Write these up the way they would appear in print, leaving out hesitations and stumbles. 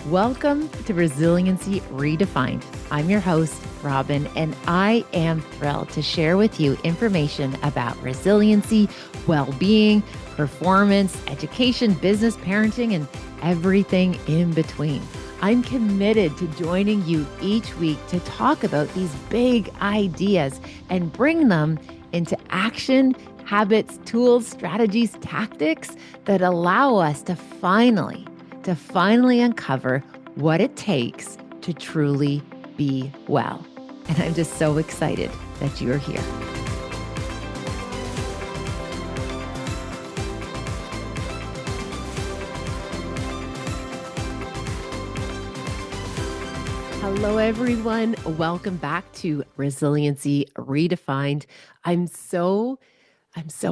Welcome to Resiliency Redefined. I'm your host, Robyne, and I am thrilled to share with you information about resiliency, well-being, performance, education, business, parenting, and everything in between. I'm committed to joining you each week to talk about these big ideas and bring them into action, habits, tools, strategies, tactics that allow us to finally uncover what it takes to truly be well. And I'm just so excited that you're here. Hello, everyone. Welcome back to Resiliency Redefined. I'm so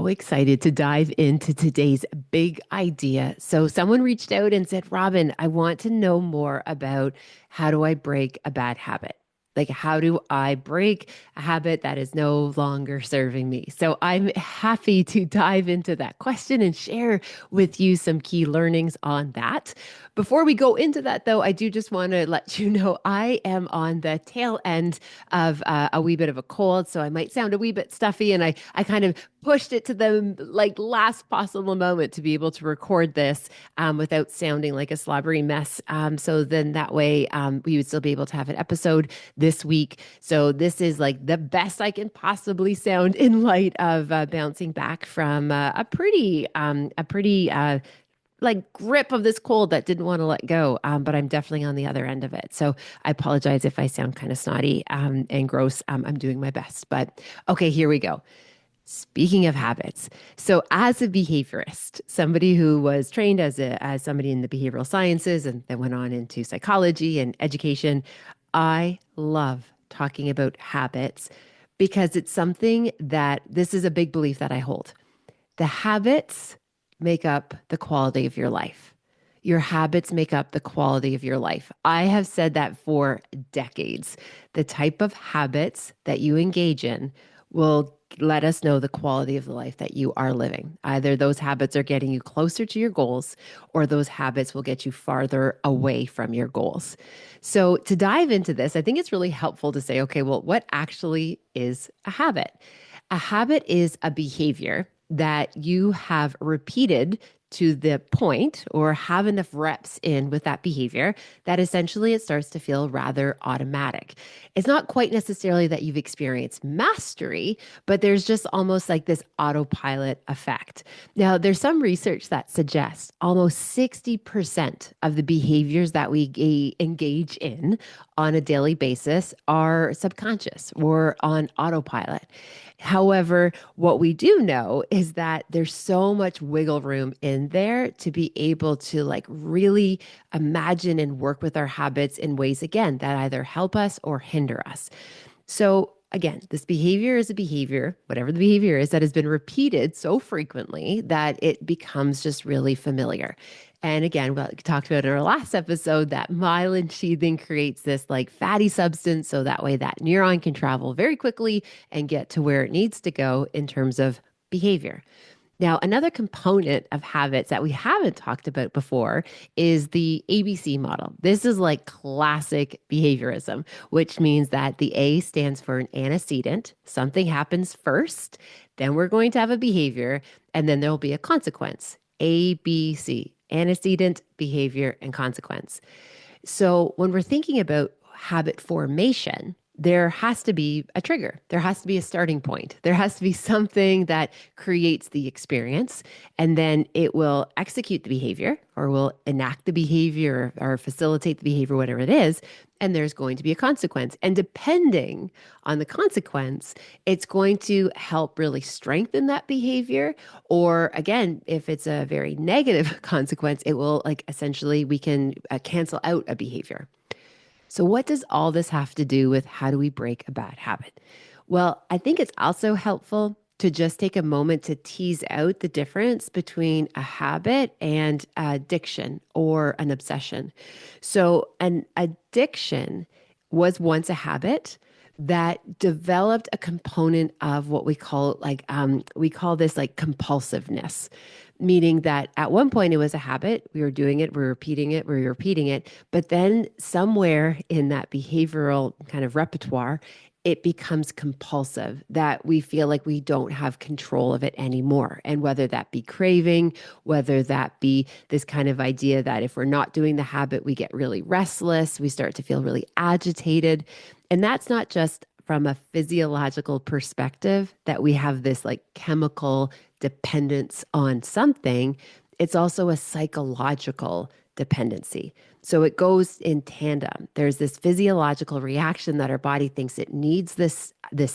excited to dive into today's big idea. So someone reached out and said, Robyne, I want to know more about how do I break a bad habit? Like, how do I break a habit that is no longer serving me? So I'm happy to dive into that question and share with you some key learnings on that. Before we go into that, though, I do just want to let you know I am on the tail end of a wee bit of a cold, so I might sound a wee bit stuffy, and I kind of pushed it to the last possible moment to be able to record this without sounding like a slobbery mess. So then that way we would still be able to have an episode this week. So this is like the best I can possibly sound in light of bouncing back from a pretty grip of this cold that didn't want to let go. But I'm definitely on the other end of it. So I apologize if I sound kind of snotty and gross. I'm doing my best. But okay, here we go. Speaking of habits, so as a behaviorist, somebody who was trained as somebody in the behavioral sciences and then went on into psychology and education, I love talking about habits because it's something that this is a big belief that I hold. The habits make up the quality of your life. Your habits make up the quality of your life. I have said that for decades. The type of habits that you engage in will let us know the quality of the life that you are living. Either those habits are getting you closer to your goals, or those habits will get you farther away from your goals. So, to dive into this, I think it's really helpful to say, okay, well, what actually is a habit? A habit is a behavior that you have repeated to the point or have enough reps in with that behavior that essentially it starts to feel rather automatic. It's not quite necessarily that you've experienced mastery, but there's just almost like this autopilot effect. Now, there's some research that suggests almost 60% of the behaviors that we engage in on a daily basis are subconscious or on autopilot. However, what we do know is that there's so much wiggle room in there to be able to really imagine and work with our habits in ways, again, that either help us or hinder us. So again, this behavior is a behavior, whatever the behavior is, that has been repeated so frequently that it becomes just really familiar. And again, we talked about in our last episode that myelin sheathing creates this fatty substance. So that way that neuron can travel very quickly and get to where it needs to go in terms of behavior. Now, another component of habits that we haven't talked about before is the ABC model. This is like classic behaviorism, which means that the A stands for an antecedent. Something happens first, then we're going to have a behavior, and then there'll be a consequence. ABC, antecedent, behavior, and consequence. So when we're thinking about habit formation, there has to be a trigger. There has to be a starting point. There has to be something that creates the experience, and then it will execute the behavior or will enact the behavior or facilitate the behavior, whatever it is. And there's going to be a consequence. And depending on the consequence, it's going to help really strengthen that behavior. Or again, if it's a very negative consequence, it will essentially we can cancel out a behavior. So, what does all this have to do with how do we break a bad habit? Well, I think it's also helpful to just take a moment to tease out the difference between a habit and addiction or an obsession. So, an addiction was once a habit that developed a component of what we call this compulsiveness. meaning that at one point it was a habit. We were doing it, we were repeating it, we were repeating it. But then somewhere in that behavioral kind of repertoire, it becomes compulsive that we feel like we don't have control of it anymore. And whether that be craving, whether that be this kind of idea that if we're not doing the habit, we get really restless, we start to feel really agitated. And that's not just from a physiological perspective that we have this like chemical dependence on something, it's also a psychological dependency. So it goes in tandem. There's this physiological reaction that our body thinks it needs this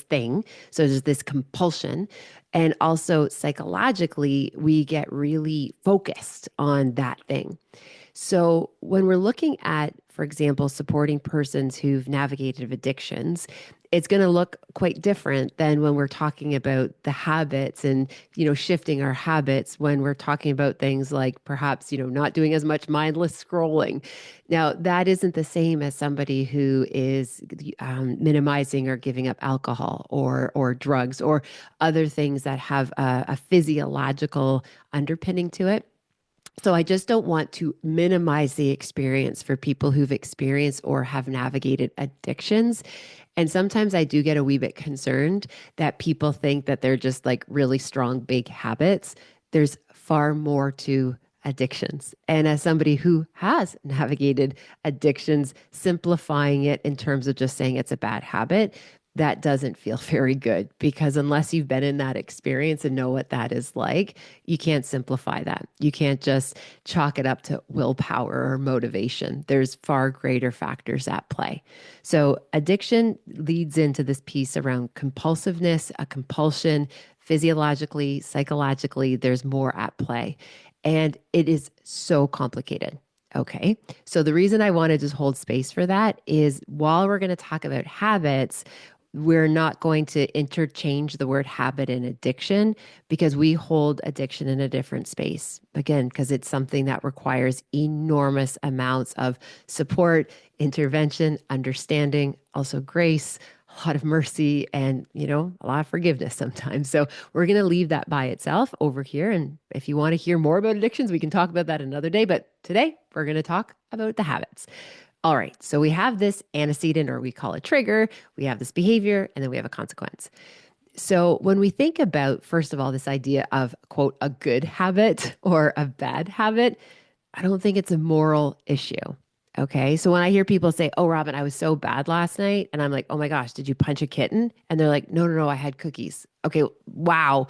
thing. So there's this compulsion. And also psychologically, we get really focused on that thing. So, when we're looking at, for example, supporting persons who've navigated addictions, it's going to look quite different than when we're talking about the habits and, shifting our habits when we're talking about things like perhaps, not doing as much mindless scrolling. Now, that isn't the same as somebody who is minimizing or giving up alcohol or drugs or other things that have a physiological underpinning to it. So I just don't want to minimize the experience for people who've experienced or have navigated addictions. And sometimes I do get a wee bit concerned that people think that they're just like really strong, big habits. There's far more to addictions. And as somebody who has navigated addictions, simplifying it in terms of just saying it's a bad habit, that doesn't feel very good because unless you've been in that experience and know what that is like, you can't simplify that. You can't just chalk it up to willpower or motivation. There's far greater factors at play. So, addiction leads into this piece around compulsiveness, a compulsion, physiologically, psychologically, there's more at play. And it is so complicated. Okay. So the reason I want to just hold space for that is while we're going to talk about habits, we're not going to interchange the word habit and addiction because we hold addiction in a different space. Again, because it's something that requires enormous amounts of support, intervention, understanding, also grace, a lot of mercy, and, a lot of forgiveness sometimes. So we're going to leave that by itself over here. And if you want to hear more about addictions, we can talk about that another day. But today we're going to talk about the habits. All right, so we have this antecedent, or we call it trigger, we have this behavior, and then we have a consequence. So when we think about, first of all, this idea of, quote, a good habit or a bad habit, I don't think it's a moral issue. Okay. So when I hear people say, oh, Robyne, I was so bad last night, and I'm like, oh my gosh, did you punch a kitten? And they're like, no, no, no, I had cookies. Okay. Wow.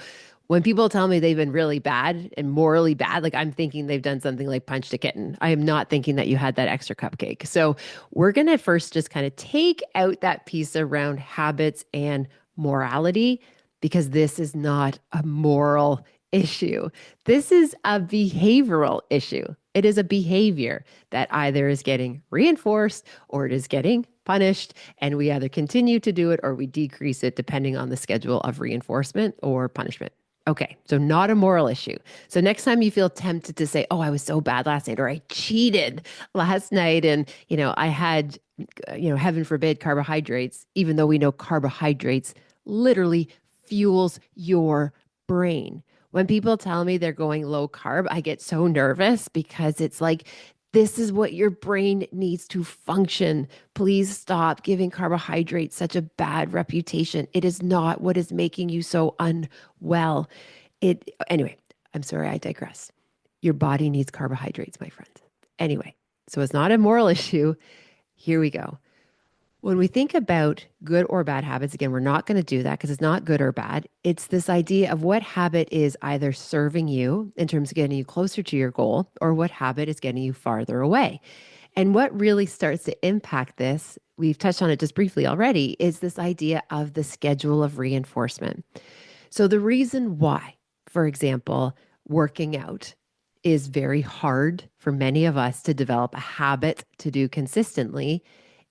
When people tell me they've been really bad and morally bad, like I'm thinking they've done something like punched a kitten. I am not thinking that you had that extra cupcake. So we're going to first just kind of take out that piece around habits and morality because this is not a moral issue. This is a behavioral issue. It is a behavior that either is getting reinforced or it is getting punished. And we either continue to do it or we decrease it depending on the schedule of reinforcement or punishment. Okay, so not a moral issue. So next time you feel tempted to say, "Oh, I was so bad last night," or "I cheated last night," and I had, heaven forbid, carbohydrates, even though we know carbohydrates literally fuels your brain. When people tell me they're going low carb, I get so nervous because it's like, this is what your brain needs to function. Please stop giving carbohydrates such a bad reputation. It is not what is making you so unwell. Anyway, I'm sorry, I digress. Your body needs carbohydrates, my friend. Anyway, so it's not a moral issue. Here we go. When we think about good or bad habits, again, we're not going to do that because it's not good or bad. It's this idea of what habit is either serving you in terms of getting you closer to your goal or what habit is getting you farther away. And what really starts to impact this, we've touched on it just briefly already, is this idea of the schedule of reinforcement. So the reason why, for example, working out is very hard for many of us to develop a habit to do consistently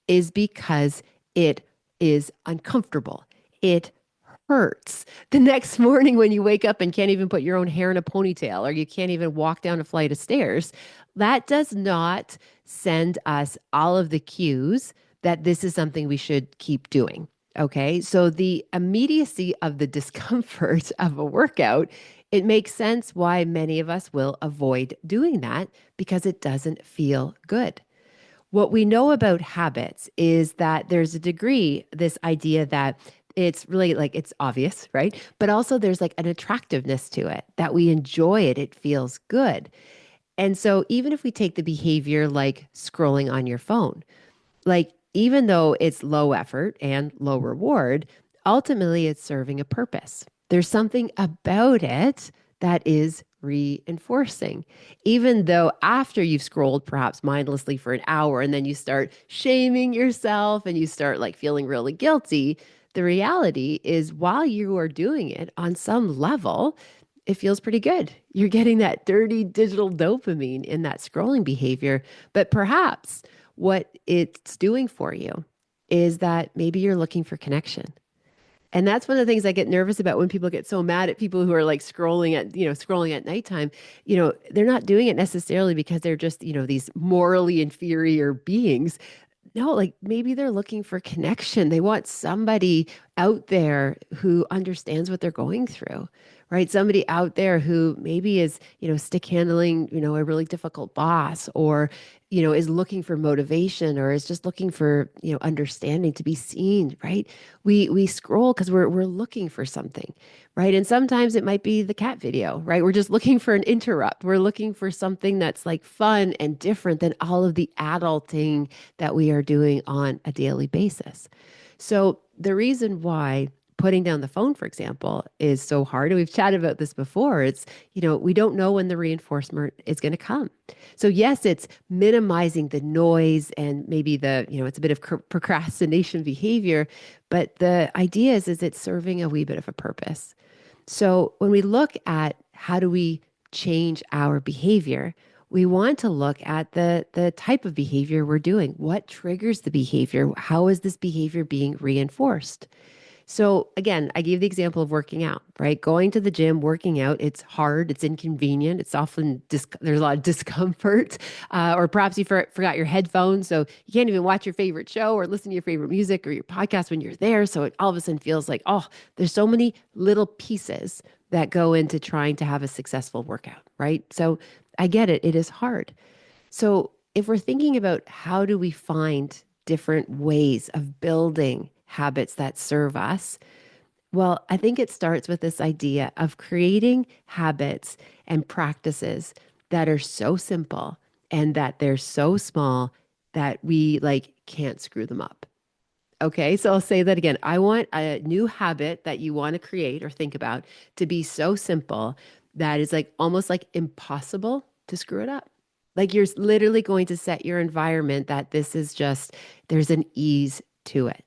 is because it is uncomfortable. It hurts. The next morning when you wake up and can't even put your own hair in a ponytail or you can't even walk down a flight of stairs, that does not send us all of the cues that this is something we should keep doing. Okay. So the immediacy of the discomfort of a workout It makes sense why many of us will avoid doing that because it doesn't feel good. What we know about habits is that there's a degree, this idea that it's really like it's obvious, right? But also there's like an attractiveness to it, that we enjoy it, it feels good. And so even if we take the behavior like scrolling on your phone, like even though it's low effort and low reward, ultimately it's serving a purpose. There's something about it that is reinforcing. Even though after you've scrolled perhaps mindlessly for an hour and then you start shaming yourself and you start like feeling really guilty, the reality is while you are doing it on some level, it feels pretty good. You're getting that dirty digital dopamine in that scrolling behavior, but perhaps what it's doing for you is that maybe you're looking for connection. And that's one of the things I get nervous about when people get so mad at people who are like scrolling at nighttime. They're not doing it necessarily because they're just, these morally inferior beings. No, like maybe they're looking for connection. They want somebody out there who understands what they're going through, right? Somebody out there who maybe is, stick handling, a really difficult boss or, is looking for motivation or is just looking for, understanding to be seen, right? We scroll because we're looking for something, right? And sometimes it might be the cat video, right? We're just looking for an interrupt. We're looking for something that's like fun and different than all of the adulting that we are doing on a daily basis. So the reason why putting down the phone, for example, is so hard, and we've chatted about this before, it's, we don't know when the reinforcement is going to come. So yes, it's minimizing the noise and maybe it's a bit of procrastination behavior, but the idea is it's serving a wee bit of a purpose. So when we look at how do we change our behavior, we want to look at the type of behavior we're doing. What triggers the behavior? How is this behavior being reinforced? So again, I gave the example of working out, right? Going to the gym, working out, it's hard, it's inconvenient, it's often there's a lot of discomfort, or perhaps you forgot your headphones, so you can't even watch your favorite show or listen to your favorite music or your podcast when you're there. So it all of a sudden feels like, oh, there's so many little pieces that go into trying to have a successful workout, right? So I get it, it is hard. So, if we're thinking about how do we find different ways of building habits that serve us, well, I think it starts with this idea of creating habits and practices that are so simple and that they're so small that we like can't screw them up. Okay, so I'll say that again. I want a new habit that you want to create or think about to be so simple that it's like almost like impossible to screw it up. Like you're literally going to set your environment that this is just, there's an ease to it.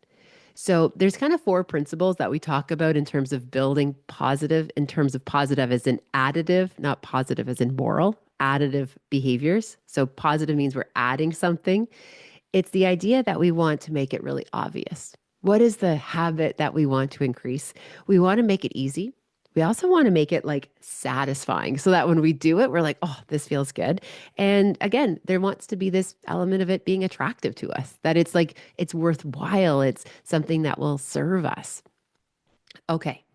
So there's kind of four principles that we talk about in terms of building positive, in terms of positive as in additive, not positive as in moral, additive behaviors. So positive means we're adding something. It's the idea that we want to make it really obvious. What is the habit that we want to increase? We want to make it easy. We also want to make it like satisfying so that when we do it, we're like, oh, this feels good. And again, there wants to be this element of it being attractive to us, that it's like, it's worthwhile. It's something that will serve us. Okay.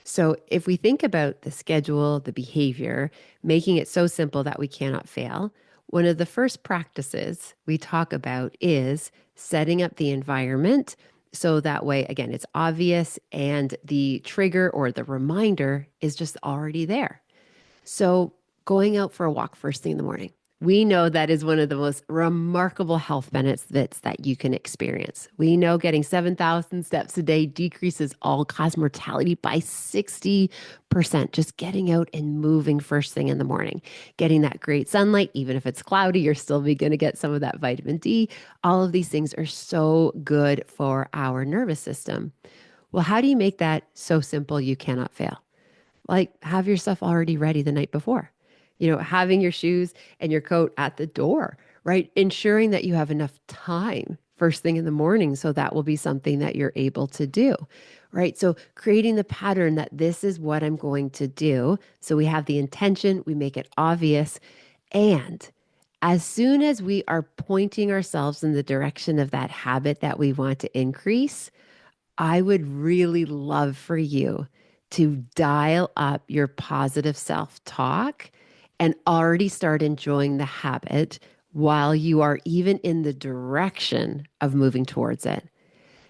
So if we think about the schedule, the behavior, making it so simple that we cannot fail, one of the first practices we talk about is setting up the environment so that way, again, it's obvious and the trigger or the reminder is just already there. So, going out for a walk first thing in the morning, we know that is one of the most remarkable health benefits that you can experience. We know getting 7,000 steps a day decreases all cause mortality by 60%. Just getting out and moving first thing in the morning, getting that great sunlight, even if it's cloudy, you're still going to get some of that vitamin D. All of these things are so good for our nervous system. Well, how do you make that so simple you cannot fail? Like have your stuff already ready the night before. Having your shoes and your coat at the door, right? Ensuring that you have enough time first thing in the morning. So that will be something that you're able to do, right? So creating the pattern that this is what I'm going to do. So we have the intention, we make it obvious. And as soon as we are pointing ourselves in the direction of that habit that we want to increase, I would really love for you to dial up your positive self talk and already start enjoying the habit while you are even in the direction of moving towards it.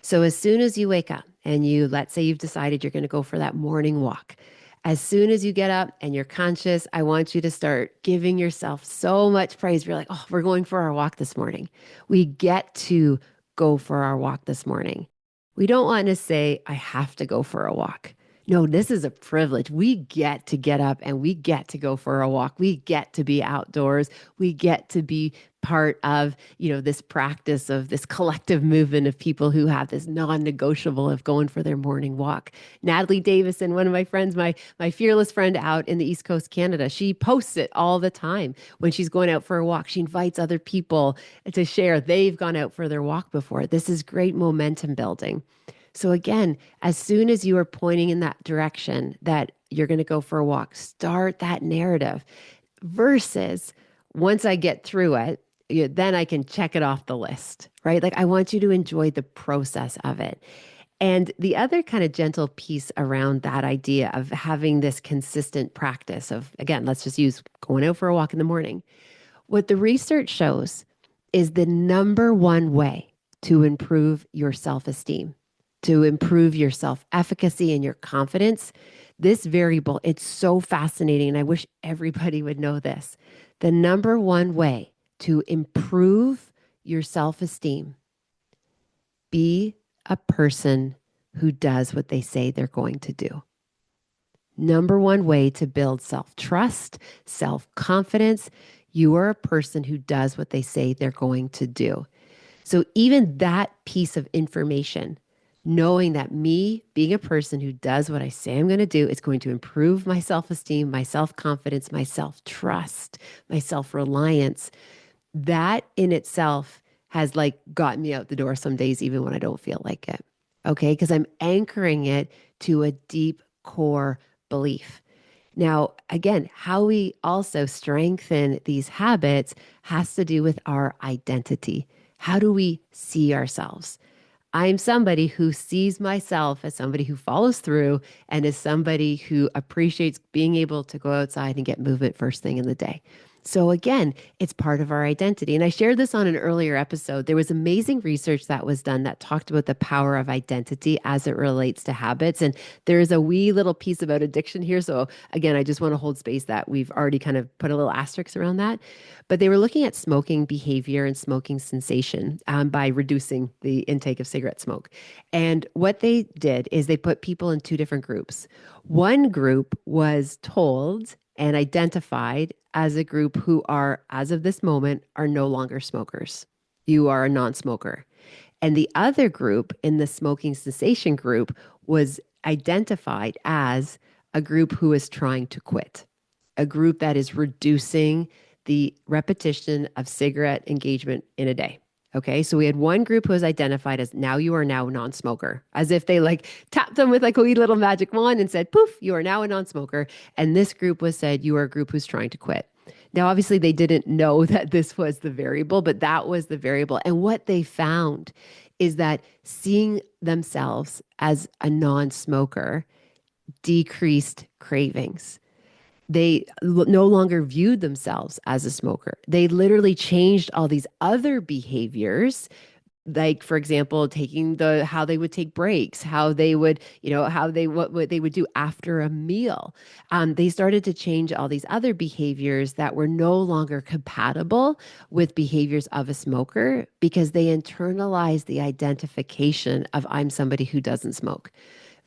So as soon as you wake up and let's say you've decided you're going to go for that morning walk, as soon as you get up and you're conscious, I want you to start giving yourself so much praise. You're like, oh, we're going for our walk this morning. We get to go for our walk this morning. We don't want to say, I have to go for a walk. No, this is a privilege. We get to get up and we get to go for a walk. We get to be outdoors. We get to be part of, this practice of this collective movement of people who have this non-negotiable of going for their morning walk. Natalie Davison, one of my friends, my fearless friend out in the East Coast, Canada, she posts it all the time when she's going out for a walk. She invites other people to share. They've gone out for their walk before. This is great momentum building. So again, as soon as you are pointing in that direction that you're going to go for a walk, start that narrative versus once I get through it, then I can check it off the list, right? Like I want you to enjoy the process of it. And the other kind of gentle piece around that idea of having this consistent practice of, again, let's just use going out for a walk in the morning. What the research shows is the number one way to improve your self-esteem, to improve your self-efficacy and your confidence. This variable, it's so fascinating, and I wish everybody would know this. The number one way to improve your self-esteem, be a person who does what they say they're going to do. Number one way to build self-trust, self-confidence, you are a person who does what they say they're going to do. So even that piece of information, knowing that me being a person who does what I say I'm going to do, is going to improve my self-esteem, my self-confidence, my self-trust, my self-reliance. That in itself has like gotten me out the door some days, even when I don't feel like it. Okay. Because I'm anchoring it to a deep core belief. Now, again, how we also strengthen these habits has to do with our identity. How do we see ourselves? I'm somebody who sees myself as somebody who follows through and as somebody who appreciates being able to go outside and get movement first thing in the day. So again, it's part of our identity. And I shared this on an earlier episode. There was amazing research that was done that talked about the power of identity as it relates to habits. And there's a wee little piece about addiction here. So again, I just want to hold space that we've already kind of put a little asterisk around that. But they were looking at smoking behavior and smoking sensation by reducing the intake of cigarette smoke. And what they did is they put people in two different groups. One group was told and identified as a group who are, as of this moment, are no longer smokers. You are a non-smoker. And the other group in the smoking cessation group was identified as a group who is trying to quit, a group that is reducing the repetition of cigarette engagement in a day. Okay, so we had one group who was identified as now you are now a non-smoker, as if they like tapped them with like a wee little magic wand and said, poof, you are now a non-smoker. And this group was said, you are a group who's trying to quit. Now, obviously, they didn't know that this was the variable, but that was the variable. And what they found is that seeing themselves as a non-smoker decreased cravings. They no longer viewed themselves as a smoker. They literally changed all these other behaviors, like for example, taking how they would take breaks, how they would, how they what they would do after a meal. They started to change all these other behaviors that were no longer compatible with behaviors of a smoker because they internalized the identification of I'm somebody who doesn't smoke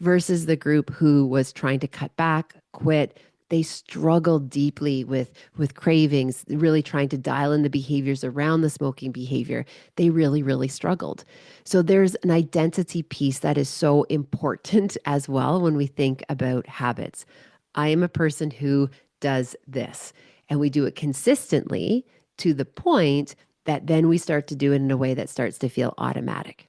versus the group who was trying to cut back, quit. They struggled deeply with cravings, really trying to dial in the behaviors around the smoking behavior. They really, really struggled. So there's an identity piece that is so important as well when we think about habits. I am a person who does this, and we do it consistently to the point that then we start to do it in a way that starts to feel automatic.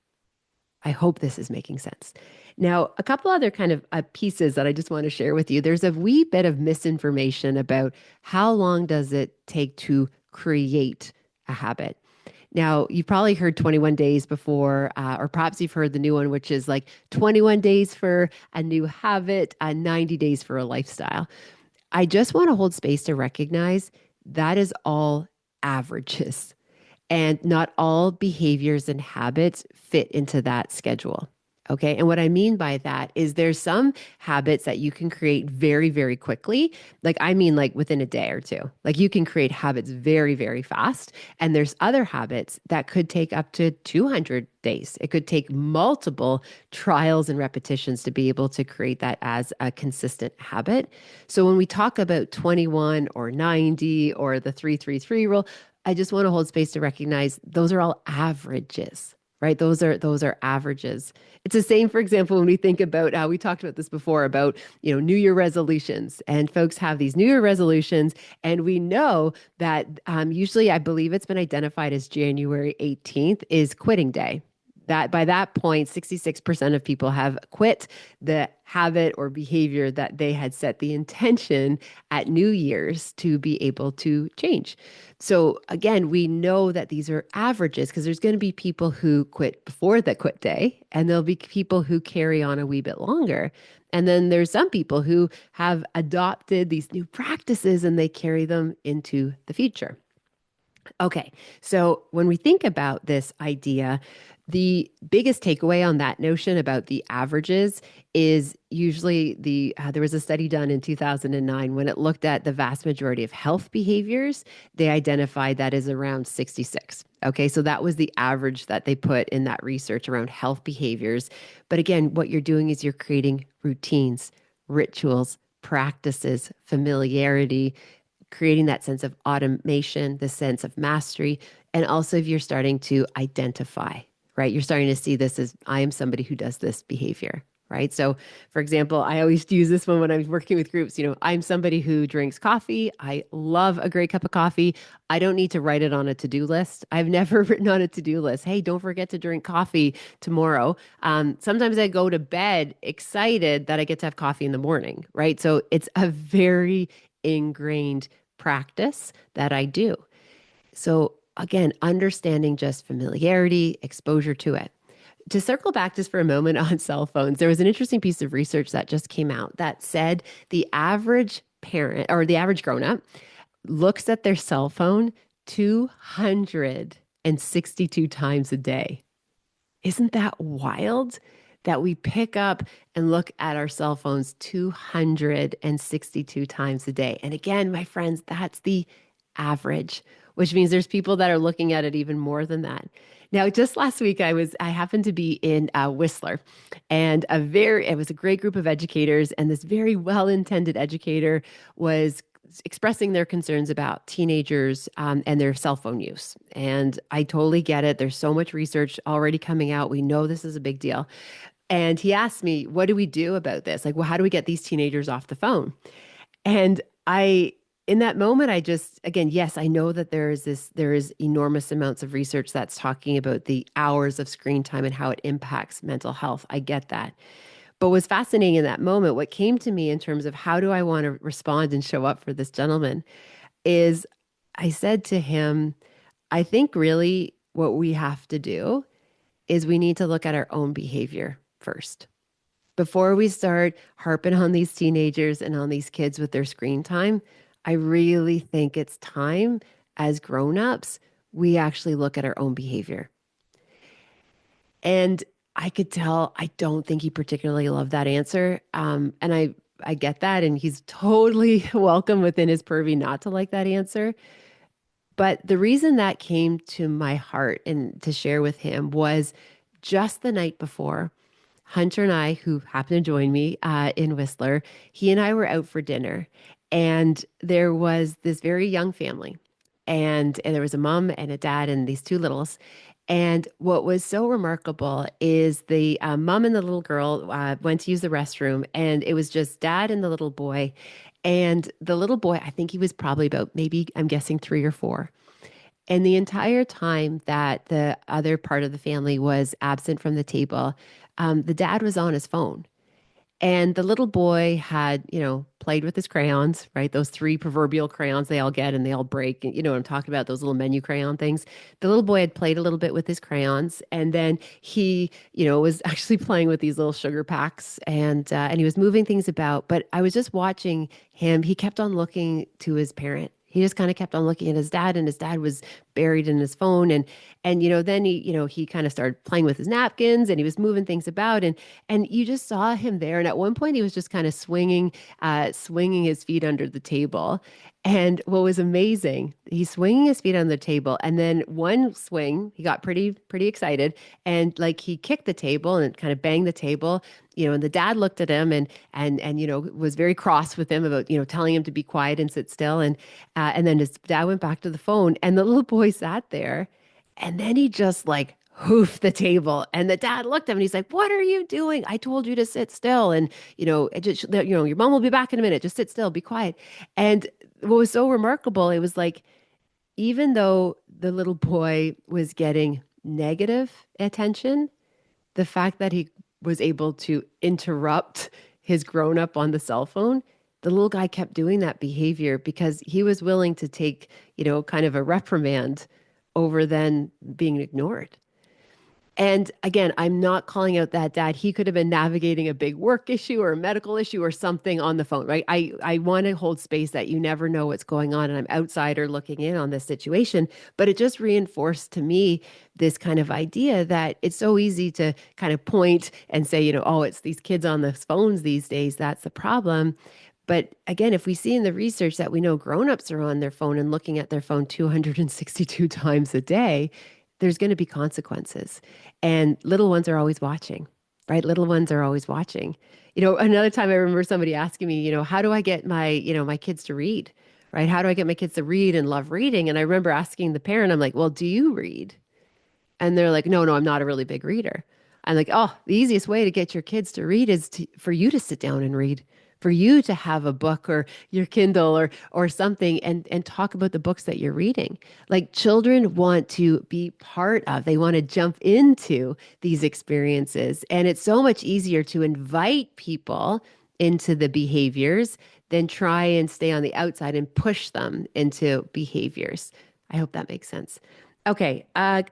I hope this is making sense. Now, a couple other kind of pieces that I just want to share with you. There's a wee bit of misinformation about how long does it take to create a habit. Now, you've probably heard 21 days before, or perhaps you've heard the new one, which is like 21 days for a new habit, 90 days for a lifestyle. I just want to hold space to recognize that is all averages. And not all behaviors and habits fit into that schedule. Okay. And what I mean by that is there's some habits that you can create very, very quickly. Like within a day or two. Like you can create habits very, very fast. And there's other habits that could take up to 200 days. It could take multiple trials and repetitions to be able to create that as a consistent habit. So when we talk about 21 or 90 or the 333 rule, I just want to hold space to recognize those are all averages, right? Those are averages. It's the same, for example, when we think about we talked about this before about New Year resolutions, and folks have these New Year resolutions, and we know that usually I believe it's been identified as January 18th is quitting day. That by that point, 66% of people have quit the habit or behavior that they had set the intention at New Year's to be able to change. So again, we know that these are averages because there's going to be people who quit before the quit day, and there'll be people who carry on a wee bit longer. And then there's some people who have adopted these new practices and they carry them into the future. Okay, so when we think about this idea, the biggest takeaway on that notion about the averages is usually there was a study done in 2009 when it looked at the vast majority of health behaviors. They identified that as around 66. Okay, so that was the average that they put in that research around health behaviors. But again, what you're doing is you're creating routines, rituals, practices, familiarity, creating that sense of automation, the sense of mastery. And also, if you're starting to identify, right? You're starting to see this as I am somebody who does this behavior, right? So, for example, I always use this one when I'm working with groups. I'm somebody who drinks coffee. I love a great cup of coffee. I don't need to write it on a to do list. I've never written on a to do list. Hey, don't forget to drink coffee tomorrow. Sometimes I go to bed excited that I get to have coffee in the morning, right? So it's a very ingrained practice that I do. So again, understanding just familiarity, exposure to it. To circle back just for a moment on cell phones, there was an interesting piece of research that just came out that said the average parent or the average grown up looks at their cell phone 262 times a day. Isn't that wild that we pick up and look at our cell phones 262 times a day? And again, my friends, that's the average, which means there's people that are looking at it even more than that. Now, just last week, I happened to be in Whistler, and it was a great group of educators, and this very well-intended educator was expressing their concerns about teenagers and their cell phone use. And I totally get it. There's so much research already coming out. We know this is a big deal. And he asked me, what do we do about this? Like, well, how do we get these teenagers off the phone? And in that moment, I just, again, yes, I know that there is enormous amounts of research that's talking about the hours of screen time and how it impacts mental health. I get that. But what's fascinating in that moment, what came to me in terms of how do I want to respond and show up for this gentleman is I said to him, I think really what we have to do is we need to look at our own behavior first. Before we start harping on these teenagers and on these kids with their screen time, I really think it's time as grown-ups, we actually look at our own behavior. And I could tell I don't think he particularly loved that answer. And I get that. And he's totally welcome within his purview not to like that answer. But the reason that came to my heart and to share with him was just the night before, Hunter and I, who happened to join me in Whistler, he and I were out for dinner. And there was this very young family. And there was a mom and a dad and these two littles. And what was so remarkable is the mom and the little girl went to use the restroom, and it was just dad and the little boy. And the little boy, I think he was probably about maybe, I'm guessing 3 or 4. And the entire time that the other part of the family was absent from the table, the dad was on his phone. And the little boy had, played with his crayons, right? Those three proverbial crayons they all get and they all break. You know what I'm talking about, those little menu crayon things. The little boy had played a little bit with his crayons, and then he, was actually playing with these little sugar packs, and he was moving things about. But I was just watching him. He kept on looking to his parent. He just kind of kept on looking at his dad, and his dad was buried in his phone. And then he kind of started playing with his napkins, and he was moving things about, and you just saw him there. And at one point, he was just kind of swinging his feet under the table. And what was amazing, he's swinging his feet on the table, and then one swing, he got pretty excited, and like he kicked the table and kind of banged the table. And the dad looked at him and was very cross with him about telling him to be quiet and sit still. And then his dad went back to the phone, and the little boy sat there, and then he just like hoofed the table. And the dad looked at him and he's like, "What are you doing? I told you to sit still. And, your mom will be back in a minute. Just sit still, be quiet." And what was so remarkable, it was like, even though the little boy was getting negative attention, the fact that he was able to interrupt his grown up on the cell phone, the little guy kept doing that behavior because he was willing to take, kind of a reprimand over then being ignored. And again, I'm not calling out that dad. He could have been navigating a big work issue or a medical issue or something on the phone, right? I want to hold space that you never know what's going on. And I'm outsider looking in on this situation. But it just reinforced to me this kind of idea that it's so easy to kind of point and say, oh, it's these kids on the phones these days. That's the problem. But again, if we see in the research that we know grown-ups are on their phone and looking at their phone 262 times a day, there's going to be consequences. And little ones are always watching, right? Little ones are always watching. Another time I remember somebody asking me, how do I get my kids to read, right? How do I get my kids to read and love reading? And I remember asking the parent, I'm like, well, do you read? And they're like, no, I'm not a really big reader. I'm like, oh, the easiest way to get your kids to read is for you to sit down and read, for you to have a book or your Kindle or something and talk about the books that you're reading. Like children want to be part of, they want to jump into these experiences. And it's so much easier to invite people into the behaviors than try and stay on the outside and push them into behaviors. I hope that makes sense. Okay,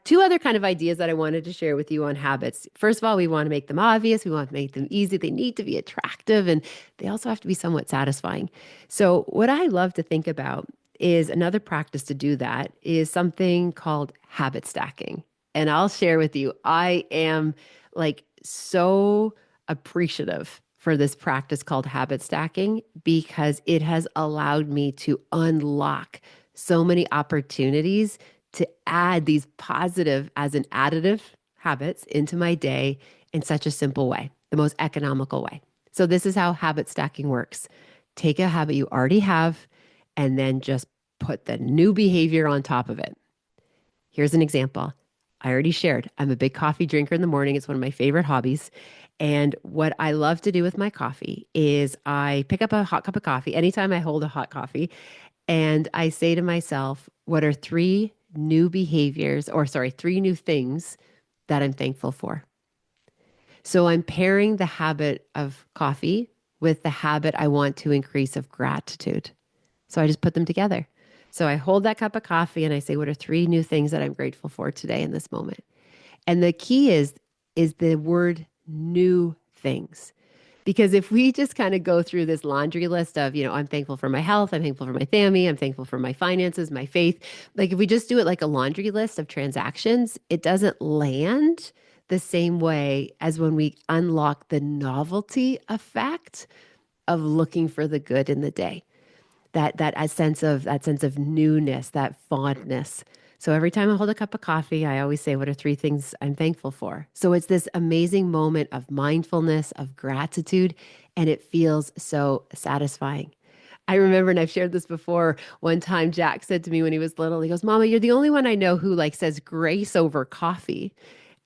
two other kind of ideas that I wanted to share with you on habits. First of all, we want to make them obvious. We want to make them easy. They need to be attractive and they also have to be somewhat satisfying. So, what I love to think about is another practice to do that is something called habit stacking. And I'll share with you, I am like so appreciative for this practice called habit stacking because it has allowed me to unlock so many opportunities to add these positive as an additive habits into my day in such a simple way, the most economical way. So this is how habit stacking works. Take a habit you already have and then just put the new behavior on top of it. Here's an example. I already shared. I'm a big coffee drinker in the morning. It's one of my favorite hobbies. And what I love to do with my coffee is I pick up a hot cup of coffee anytime I hold a hot coffee. And I say to myself, what are three new things that I'm thankful for? So I'm pairing the habit of coffee with the habit I want to increase of gratitude. So I just put them together. So I hold that cup of coffee and I say, what are three new things that I'm grateful for today in this moment? And the key is the word new things. Because if we just kind of go through this laundry list of, I'm thankful for my health, I'm thankful for my family, I'm thankful for my finances, my faith, like if we just do it like a laundry list of transactions, it doesn't land the same way as when we unlock the novelty effect of looking for the good in the day. That sense of newness, that fondness. So every time I hold a cup of coffee, I always say, what are three things I'm thankful for? So it's this amazing moment of mindfulness, of gratitude, and it feels so satisfying. I remember, and I've shared this before, one time Jack said to me when he was little, he goes, Mama, you're the only one I know who like says grace over coffee.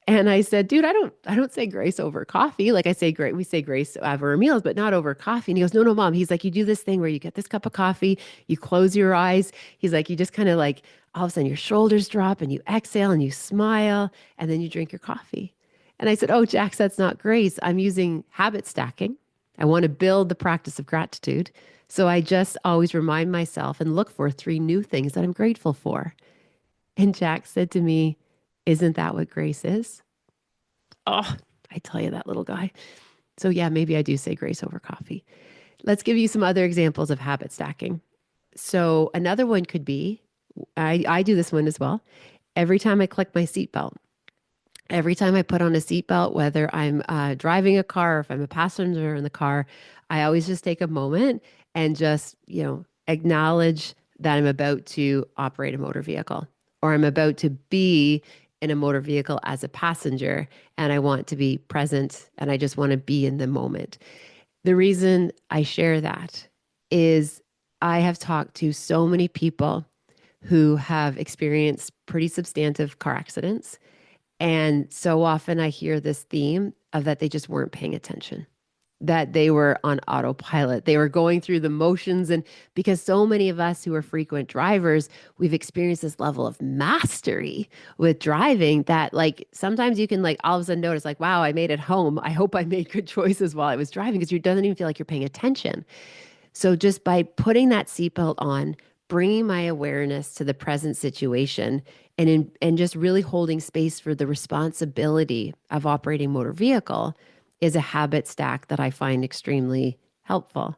And I said, dude, I don't say grace over coffee. Like I say great, we say grace over our meals, but not over coffee. And he goes, no, Mom. He's like, you do this thing where you get this cup of coffee, you close your eyes. He's like, you just kind of like all of a sudden your shoulders drop and you exhale and you smile and then you drink your coffee. And I said, oh, Jax, that's not grace. I'm using habit stacking. I want to build the practice of gratitude. So I just always remind myself and look for three new things that I'm grateful for. And Jack said to me, "Isn't that what grace is?" Oh, I tell you, that little guy. So yeah, maybe I do say grace over coffee. Let's give you some other examples of habit stacking. So another one could be, I do this one as well. Every time I click my seatbelt, every time I put on a seatbelt, whether I'm driving a car or if I'm a passenger in the car, I always just take a moment and just, acknowledge that I'm about to operate a motor vehicle or I'm about to be in a motor vehicle as a passenger and I want to be present and I just want to be in the moment. The reason I share that is I have talked to so many people who have experienced pretty substantive car accidents. And so often I hear this theme of that they just weren't paying attention, that they were on autopilot. They were going through the motions. And because so many of us who are frequent drivers, we've experienced this level of mastery with driving that, like, sometimes you can, like, all of a sudden notice, like, wow, I made it home. I hope I made good choices while I was driving because you doesn't even feel like you're paying attention. So just by putting that seatbelt on, bringing my awareness to the present situation and just really holding space for the responsibility of operating motor vehicle is a habit stack that I find extremely helpful.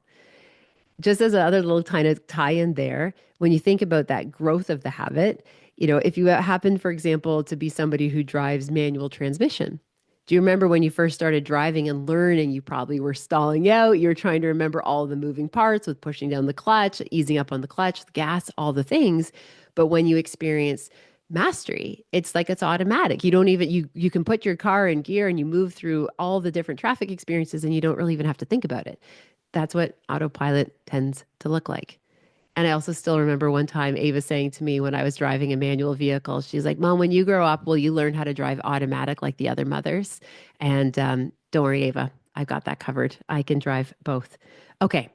Just as another little kind of tie in there, when you think about that growth of the habit, if you happen, for example, to be somebody who drives manual transmission, do you remember when you first started driving and learning, you probably were stalling out? You're trying to remember all the moving parts with pushing down the clutch, easing up on the clutch, the gas, all the things. But when you experience mastery, it's like it's automatic. You don't even you can put your car in gear and you move through all the different traffic experiences and you don't really even have to think about it. That's what autopilot tends to look like. And I also still remember one time Ava saying to me when I was driving a manual vehicle, she's like, "Mom, when you grow up, will you learn how to drive automatic like the other mothers?" And don't worry, Ava, I've got that covered. I can drive both. Okay.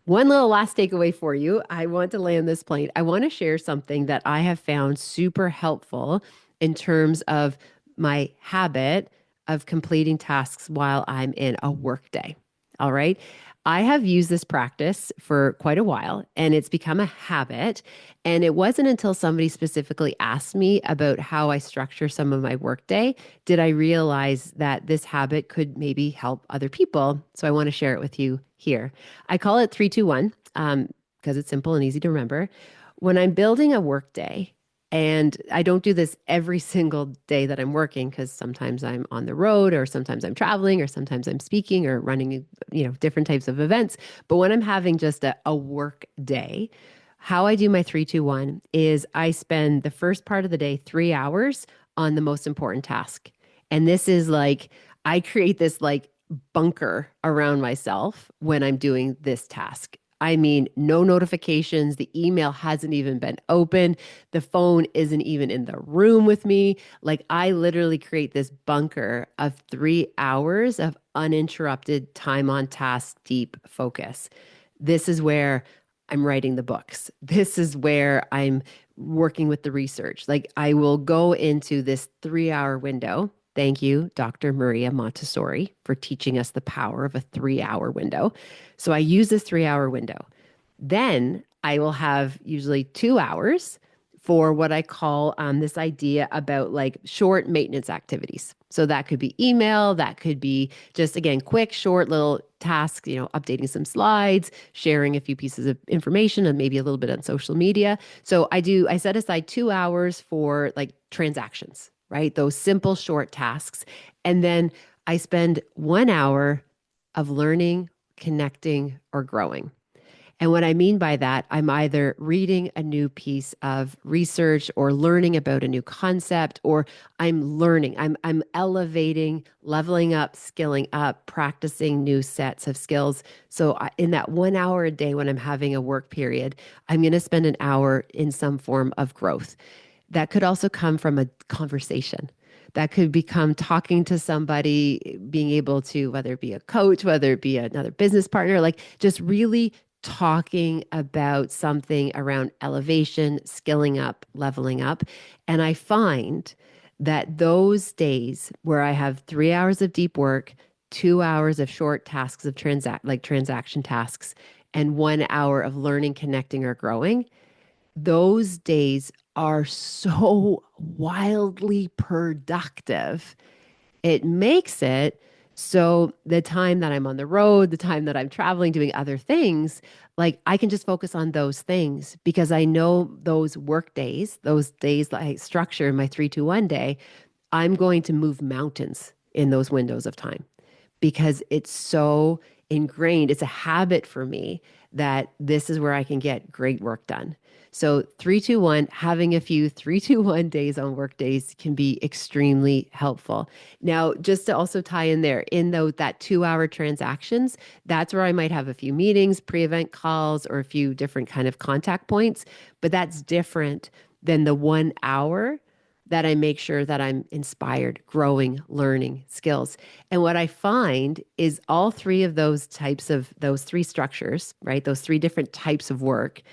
One little last takeaway for you. I want to land this plane. I want to share something that I have found super helpful in terms of my habit of completing tasks while I'm in a work day. All right. I have used this practice for quite a while and it's become a habit. And it wasn't until somebody specifically asked me about how I structure some of my workday did I realize that this habit could maybe help other people. So I want to share it with you here. I call it 3-2-1 because it's simple and easy to remember. When I'm building a workday, and I don't do this every single day that I'm working because sometimes I'm on the road or sometimes I'm traveling or sometimes I'm speaking or running, different types of events. But when I'm having just a work day, how I do my 3-2-1 is I spend the first part of the day 3 hours on the most important task. And this is like, I create this like bunker around myself when I'm doing this task. I mean, no notifications. The email hasn't even been opened. The phone isn't even in the room with me. Like, I literally create this bunker of 3 hours of uninterrupted time on task, deep focus. This is where I'm writing the books. This is where I'm working with the research. Like, I will go into this 3 hour window. Thank you, Dr. Maria Montessori, for teaching us the power of a 3 hour window. So I use this 3 hour window. Then I will have usually 2 hours for what I call this idea about like short maintenance activities. So that could be email, that could be just, again, quick, short little tasks, updating some slides, sharing a few pieces of information and maybe a little bit on social media. So I set aside 2 hours for like transactions, right? Those simple, short tasks. And then I spend 1 hour of learning, connecting, or growing. And what I mean by that, I'm either reading a new piece of research or learning about a new concept, or I'm elevating, leveling up, skilling up, practicing new sets of skills. So in that 1 hour a day when I'm having a work period, I'm going to spend an hour in some form of growth. That could also come from a conversation. That could become talking to somebody, being able to, whether it be a coach, whether it be another business partner, like just really talking about something around elevation, skilling up, leveling up. And I find that those days where I have 3 hours of deep work, 2 hours of short tasks of transaction tasks and 1 hour of learning, connecting, or growing, those days are so wildly productive. It makes it so the time that I'm on the road, the time that I'm traveling, doing other things, like I can just focus on those things because I know those work days, those days that I structure in my 3-2-1 day, I'm going to move mountains in those windows of time because it's so ingrained. It's a habit for me that this is where I can get great work done. So 3-2-1, having a few 3-2-1 days on work days can be extremely helpful. Now, just to also tie in there, in that 2 hour transactions, that's where I might have a few meetings, pre-event calls, or a few different kind of contact points, but that's different than the 1 hour that I make sure that I'm inspired, growing, learning skills. And what I find is all three of those three structures, right? Those three different types of work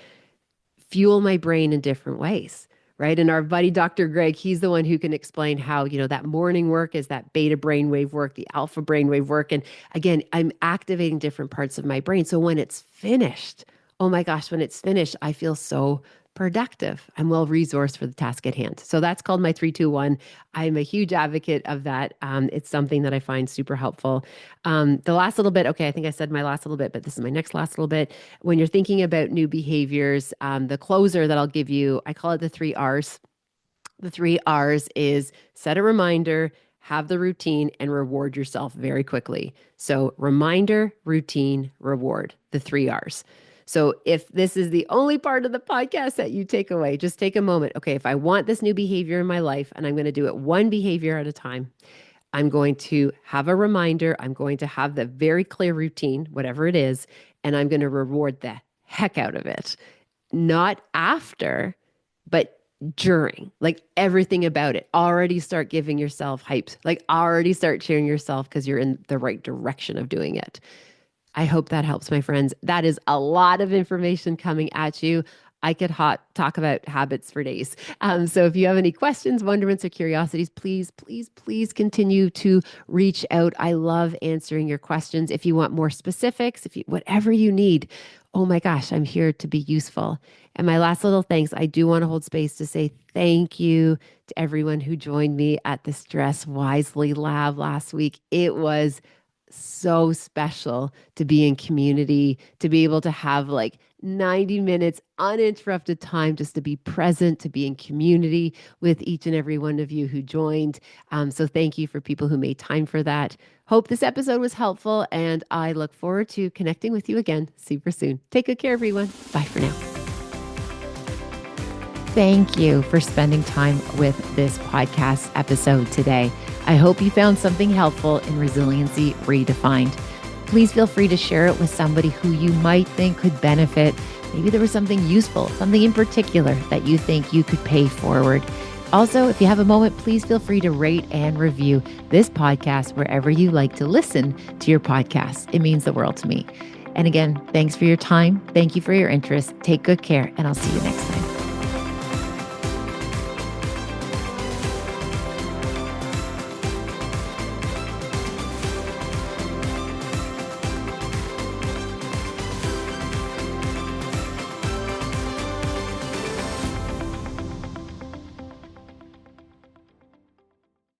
fuel my brain in different ways, right? And our buddy, Dr. Greg, he's the one who can explain how, that morning work is that beta brainwave work, the alpha brainwave work. And again, I'm activating different parts of my brain. So when it's finished, oh my gosh, when it's finished, I feel so productive. I'm well resourced for the task at hand. So that's called my 3-2-1. I'm a huge advocate of that. It's something that I find super helpful. The last little bit, okay, I think I said my last little bit, but this is my next last little bit. When you're thinking about new behaviors, the closer that I'll give you, I call it the 3 R's. The 3 R's is set a reminder, have the routine, and reward yourself very quickly. So reminder, routine, reward, the 3 R's. So if this is the only part of the podcast that you take away, just take a moment. Okay, if I want this new behavior in my life and I'm going to do it one behavior at a time, I'm going to have a reminder. I'm going to have the very clear routine, whatever it is, and I'm going to reward the heck out of it. Not after, but during, like everything about it. Already start giving yourself hypes, like already start cheering yourself because you're in the right direction of doing it. I hope that helps, my friends. That is a lot of information coming at you. I could talk about habits for days. So if you have any questions, wonderments, or curiosities, please, please, please continue to reach out. I love answering your questions. If you want more specifics, whatever you need, oh my gosh, I'm here to be useful. And my last little thanks, I do want to hold space to say thank you to everyone who joined me at the Stress Wisely Lab last week. It was so special to be in community, to be able to have like 90 minutes uninterrupted time just to be present, to be in community with each and every one of you who joined. So thank you for people who made time for that. Hope this episode was helpful, and I look forward to connecting with you again super soon. Take good care, everyone. Bye for now. Thank you for spending time with this podcast episode today. I hope you found something helpful in Resiliency Redefined. Please feel free to share it with somebody who you might think could benefit. Maybe there was something useful, something in particular that you think you could pay forward. Also, if you have a moment, please feel free to rate and review this podcast wherever you like to listen to your podcast. It means the world to me. And again, thanks for your time. Thank you for your interest. Take good care, and I'll see you next time.